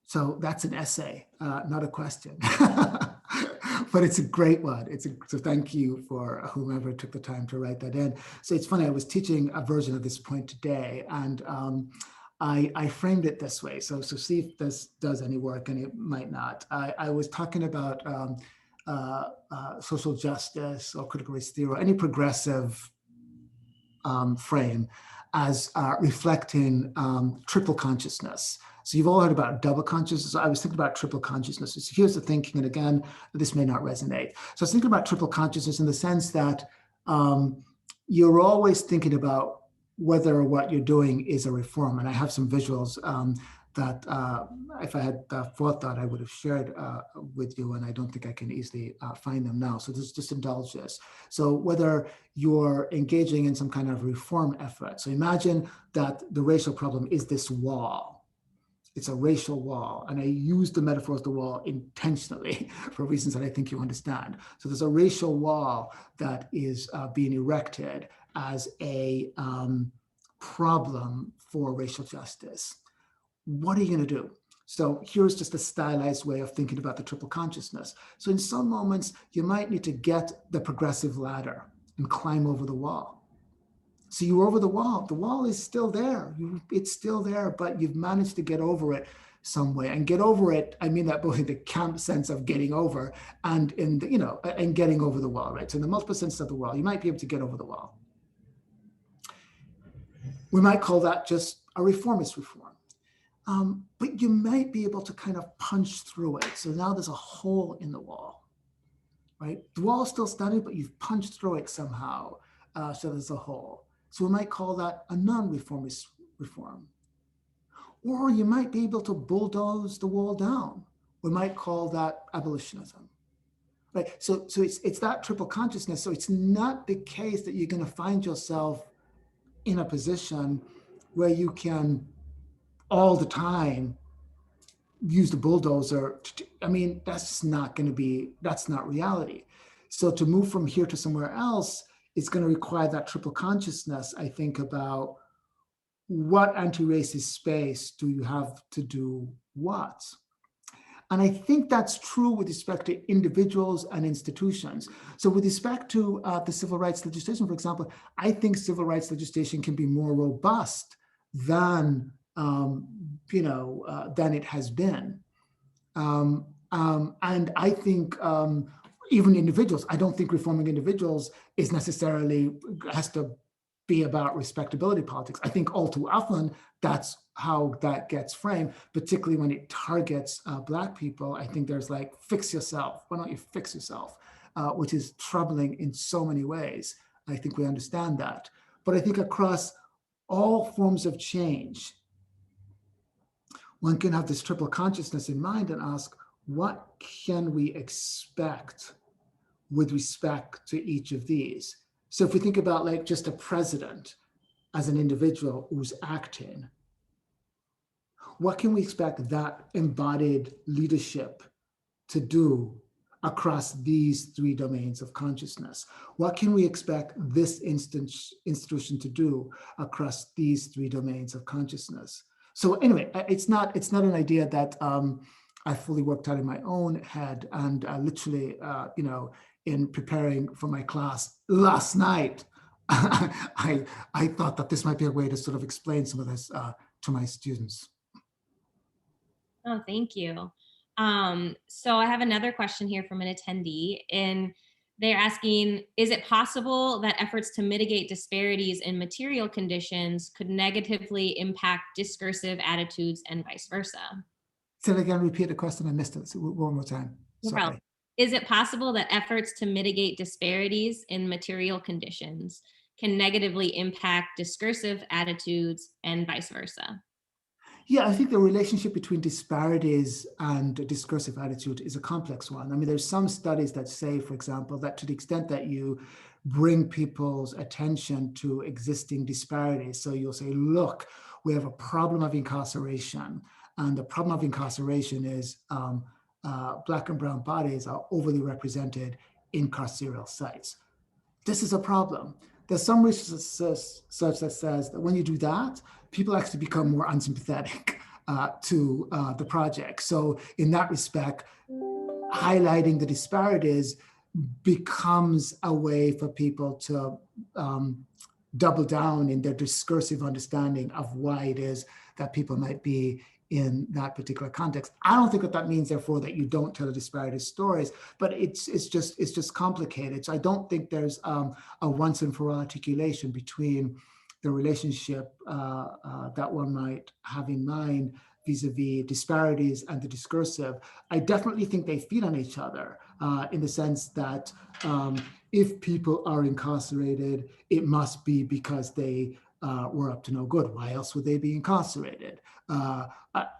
So that's an essay, not a question. But it's a great one. So thank you for whomever took the time to write that in. So it's funny, I was teaching a version of this point today, and I framed it this way. So see if this does any work, and it might not. I was talking about social justice or critical race theory, or any progressive frame as reflecting triple consciousness. So you've all heard about double consciousness. So I was thinking about triple consciousness. So here's the thinking, and again, this may not resonate. So I was thinking about triple consciousness in the sense that you're always thinking about whether what you're doing is a reform. And I have some visuals that if I had forethought, I would have shared with you, and I don't think I can easily find them now. So just indulge this. So whether you're engaging in some kind of reform effort. So imagine that the racial problem is this wall. It's a racial wall. And I use the metaphor of the wall intentionally for reasons that I think you understand. So there's a racial wall that is being erected as a problem for racial justice. What are you going to do? So here's just a stylized way of thinking about the triple consciousness. So in some moments, you might need to get the progressive ladder and climb over the wall. So you're over the wall is still there. It's still there, but you've managed to get over it some way. And get over it, I mean that both in the camp sense of getting over and in the, and getting over the wall, right? So in the multiple sense of the wall, you might be able to get over the wall. We might call that just a reformist reform. But you might be able to kind of punch through it. So now there's a hole in the wall, right? The wall's still standing, but you've punched through it somehow. So there's a hole. So we might call that a non-reformist reform. Or you might be able to bulldoze the wall down. We might call that abolitionism, right? So it's that triple consciousness. So it's not the case that you're going to find yourself in a position where you can all the time use the bulldozer. I mean, that's just not going to be, that's not reality. So to move from here to somewhere else, it's going to require that triple consciousness, I think, about what anti-racist space do you have to do what? And I think that's true with respect to individuals and institutions. So with respect to the civil rights legislation, for example, I think civil rights legislation can be more robust than than it has been. And I think even individuals, I don't think reforming individuals has to be about respectability politics. I think all too often that's how that gets framed, particularly when it targets Black people. I think there's like, fix yourself. Why don't you fix yourself? Which is troubling in so many ways. I think we understand that. But I think across all forms of change, one can have this triple consciousness in mind and ask, what can we expect with respect to each of these? So if we think about like just a president as an individual who's acting, what can we expect that embodied leadership to do across these three domains of consciousness? What can we expect this institution to do across these three domains of consciousness? So anyway, it's not an idea that I fully worked out in my own head, and literally, in preparing for my class last night, I thought that this might be a way to sort of explain some of this to my students. Oh, thank you. So I have another question here from an attendee, and they're asking, is it possible that efforts to mitigate disparities in material conditions could negatively impact discursive attitudes and vice versa? Say it again, repeat the question, I missed it. So one more time. No Sorry. problem. Is it possible that efforts to mitigate disparities in material conditions can negatively impact discursive attitudes and vice versa? Yeah, I think the relationship between disparities and discursive attitude is a complex one. I mean, there's some studies that say, for example, that to the extent that you bring people's attention to existing disparities, so you'll say, look, we have a problem of incarceration, and the problem of incarceration is Black and brown bodies are overly represented in carceral sites. This is a problem. there's some research that says that when you do that, people actually become more unsympathetic to the project. So in that respect, highlighting the disparities becomes a way for people to double down in their discursive understanding of why it is that people might be in that particular context. I don't think that that means, therefore, that you don't tell the disparity stories, but it's just complicated. So I don't think there's a once and for all articulation between the relationship that one might have in mind vis-a-vis disparities and the discursive. I definitely think they feed on each other in the sense that if people are incarcerated, it must be because they were up to no good. Why else would they be incarcerated?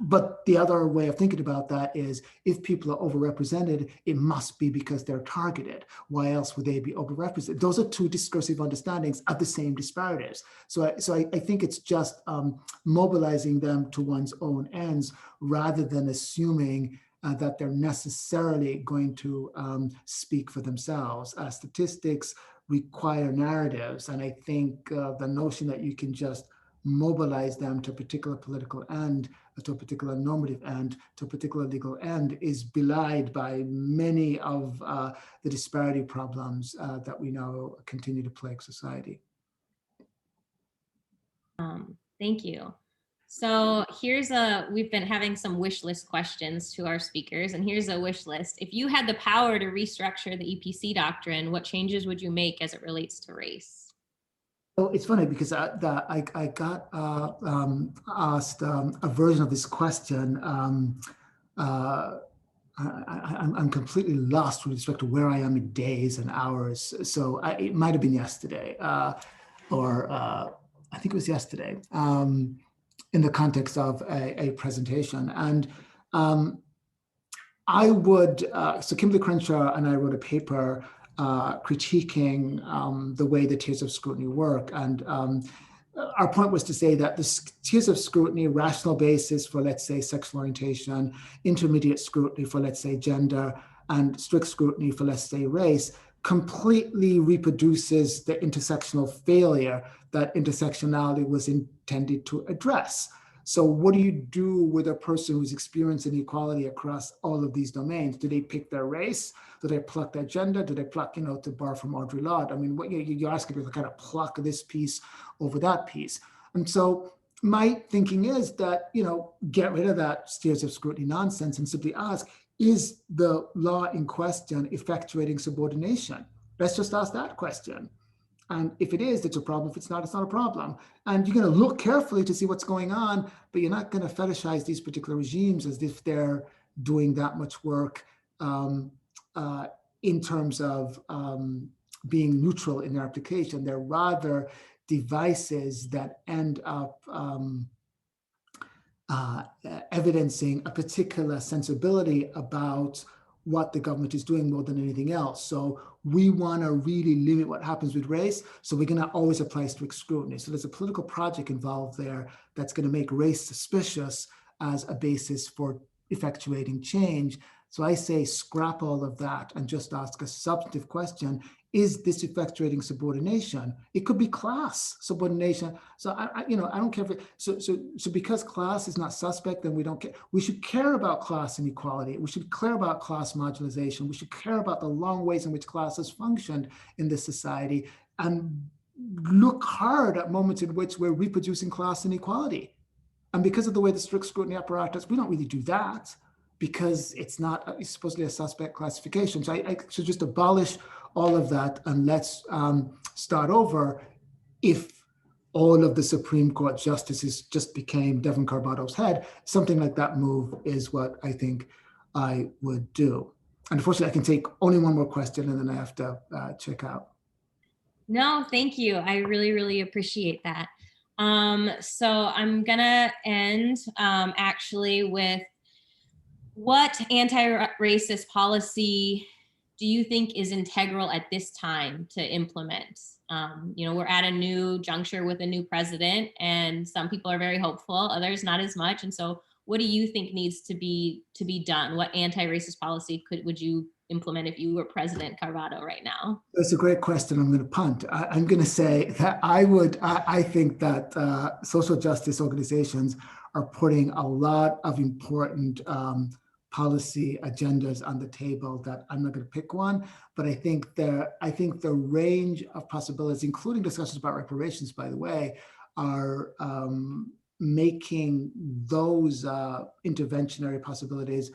But the other way of thinking about that is if people are overrepresented, it must be because they're targeted. Why else would they be overrepresented? Those are two discursive understandings of the same disparities. So I think it's just mobilizing them to one's own ends rather than assuming that they're necessarily going to speak for themselves. Statistics require narratives, and I think the notion that you can just mobilize them to a particular political end, to a particular normative end, to a particular legal end is belied by many of the disparity problems that we now continue to plague society. Thank you. So we've been having some wish list questions to our speakers, and here's a wish list. If you had the power to restructure the EPC doctrine, what changes would you make as it relates to race? So it's funny because I got asked a version of this question. I'm completely lost with respect to where I am in days and hours. So it might have been yesterday, or I think it was yesterday, in the context of a presentation. And I would, so Kimberly Crenshaw and I wrote a paper critiquing the way the tiers of scrutiny work. And our point was to say that the tiers of scrutiny, rational basis for, let's say, sexual orientation, intermediate scrutiny for, let's say, gender, and strict scrutiny for, let's say, race, completely reproduces the intersectional failure that intersectionality was intended to address. So what do you do with a person who's experiencing inequality across all of these domains? Do they pick their race? Do they pluck their gender? Do they pluck, to borrow from Audre Lorde? I mean, what you're asking people to kind of pluck this piece over that piece. And so my thinking is that, get rid of that tiers of scrutiny nonsense and simply ask, is the law in question effectuating subordination? Let's just ask that question. And if it is, it's a problem. If it's not a problem. And you're going to look carefully to see what's going on, but you're not going to fetishize these particular regimes as if they're doing that much work in terms of being neutral in their application. They're rather devices that end up evidencing a particular sensibility about what the government is doing more than anything else. So we want to really limit what happens with race, so we're going to always apply strict scrutiny. So there's a political project involved there that's going to make race suspicious as a basis for effectuating change. So I say scrap all of that and just ask a substantive question. Is this effectuating subordination? It could be class subordination. So I don't care if so because class is not suspect, then we don't care. We should care about class inequality. We should care about class marginalization. We should care about the long ways in which class has functioned in this society, and look hard at moments in which we're reproducing class inequality. And because of the way the strict scrutiny apparatus, we don't really do that because it's supposedly a suspect classification. So I should just abolish all of that and let's start over. If all of the Supreme Court justices just became Devon CARBADO's head, something like that move is what I think I would do. And unfortunately, I can take only one more question and then I have to check out. No, thank you. I really, really appreciate that. So I'm gonna end actually with, what anti-racist policy do you think is integral at this time to implement? We're at a new juncture with a new president, and some people are very hopeful, others not as much. And so what do you think needs to be done? What anti-racist policy would you implement if you were President CARBADO right now? That's a great question. I'm going to punt. I'm going to say that I think that social justice organizations are putting a lot of important policy agendas on the table that I'm not going to pick one, but I think the range of possibilities, including discussions about reparations, by the way, are making those interventionary possibilities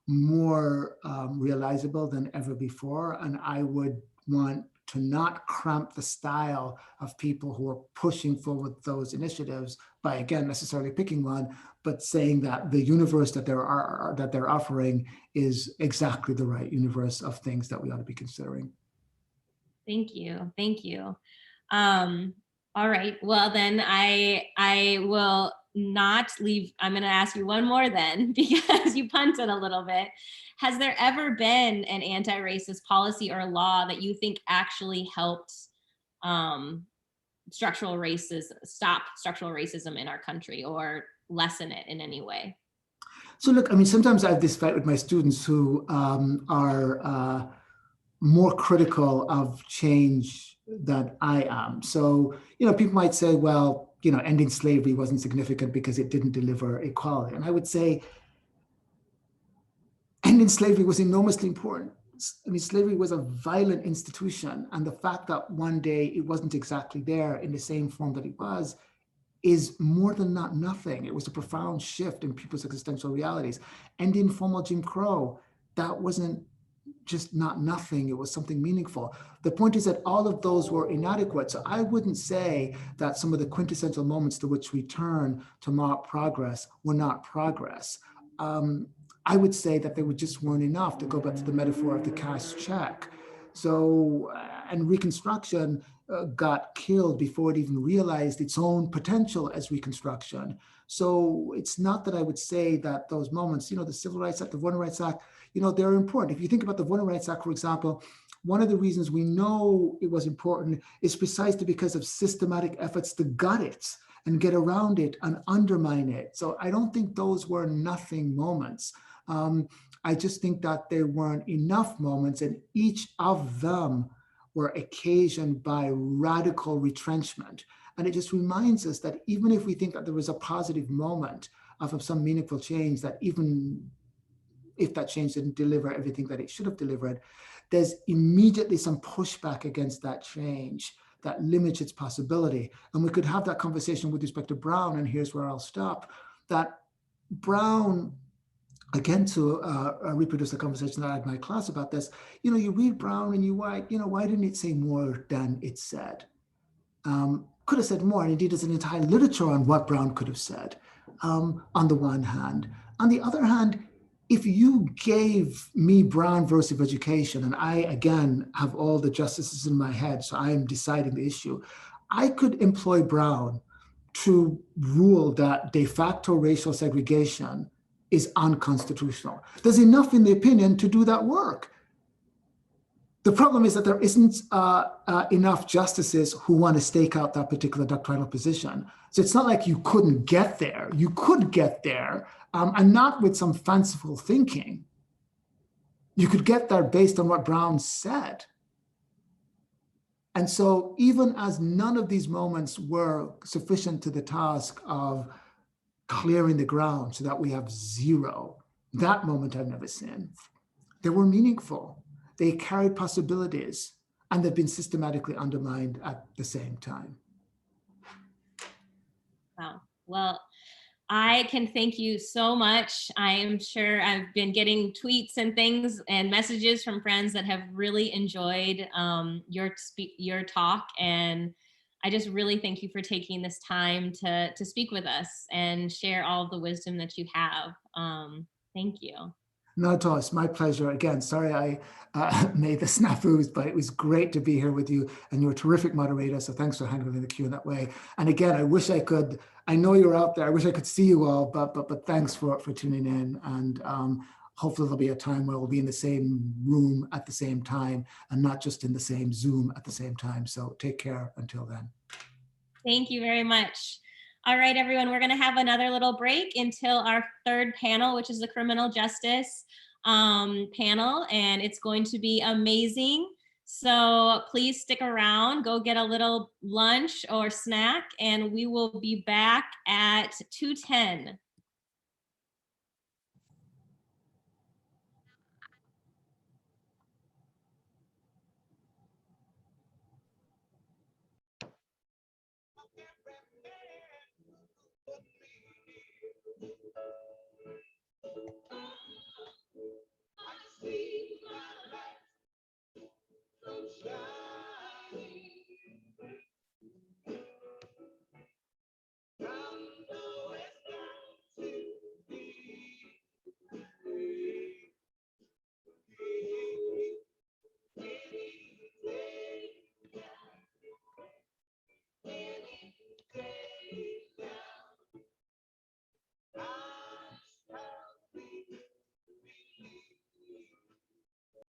more realizable than ever before. And I would want to not cramp the style of people who are pushing forward those initiatives by, again, necessarily picking one, but saying that the universe that they're offering is exactly the right universe of things that we ought to be considering. Thank you. Thank you. All right. Well, then I will not leave. I'm going to ask you one more then, because you punted a little bit. Has there ever been an anti-racist policy or law that you think actually helped stop structural racism in our country or lessen it in any way? So look, I mean, sometimes I have this fight with my students who are more critical of change than I am. So, people might say, well, ending slavery wasn't significant because it didn't deliver equality. And I would say, ending slavery was enormously important. I mean, slavery was a violent institution. And the fact that one day it wasn't exactly there in the same form that it was is more than not nothing. It was a profound shift in people's existential realities. Ending formal Jim Crow, that wasn't just not nothing, it was something meaningful. The point is that all of those were inadequate. So I wouldn't say that some of the quintessential moments to which we turn to mark progress were not progress. I would say that they just weren't enough, to go back to the metaphor of the cash check. So, and Reconstruction got killed before it even realized its own potential as Reconstruction. So it's not that I would say that those moments, the Civil Rights Act, the Voting Rights Act, they're important. If you think about the Voting Rights Act, for example, one of the reasons we know it was important is precisely because of systematic efforts to gut it and get around it and undermine it. So I don't think those were nothing moments. I just think that there weren't enough moments, and each of them were occasioned by radical retrenchment. And it just reminds us that even if we think that there was a positive moment of some meaningful change, that even if that change didn't deliver everything that it should have delivered, there's immediately some pushback against that change that limits its possibility. And we could have that conversation with respect to Brown, and here's where I'll stop, that Brown, again, to reproduce the conversation that I had in my class about this, you read Brown and you why didn't it say more than it said? Could have said more, and indeed there's an entire literature on what Brown could have said, on the one hand. On the other hand, if you gave me Brown versus education, and I, again, have all the justices in my head, so I am deciding the issue, I could employ Brown to rule that de facto racial segregation is unconstitutional. There's enough in the opinion to do that work. The problem is that there isn't enough justices who want to stake out that particular doctrinal position. So it's not like you couldn't get there. You could get there, and not with some fanciful thinking. You could get there based on what Brown said. And so even as none of these moments were sufficient to the task of clearing the ground so that we have zero, that moment I've never seen, they were meaningful. They carried possibilities, and they've been systematically undermined at the same time. Wow. Well, I can thank you so much. I am sure I've been getting tweets and things and messages from friends that have really enjoyed your talk. And I just really thank you for taking this time to speak with us and share all of the wisdom that you have. Thank you. No, at all. It's my pleasure. Again, sorry I made the snafus, but it was great to be here with you, and you're a terrific moderator. So thanks for handling the queue in that way. And again, I wish I could, I know you're out there. I wish I could see you all, but thanks for tuning in. And hopefully there'll be a time where we'll be in the same room at the same time and not just in the same Zoom at the same time. So take care until then. Thank you very much. All right, everyone, we're going to have another little break until our third panel, which is the criminal justice. panel, and it's going to be amazing. So please stick around, go get a little lunch or snack, and we will be back at 2:10.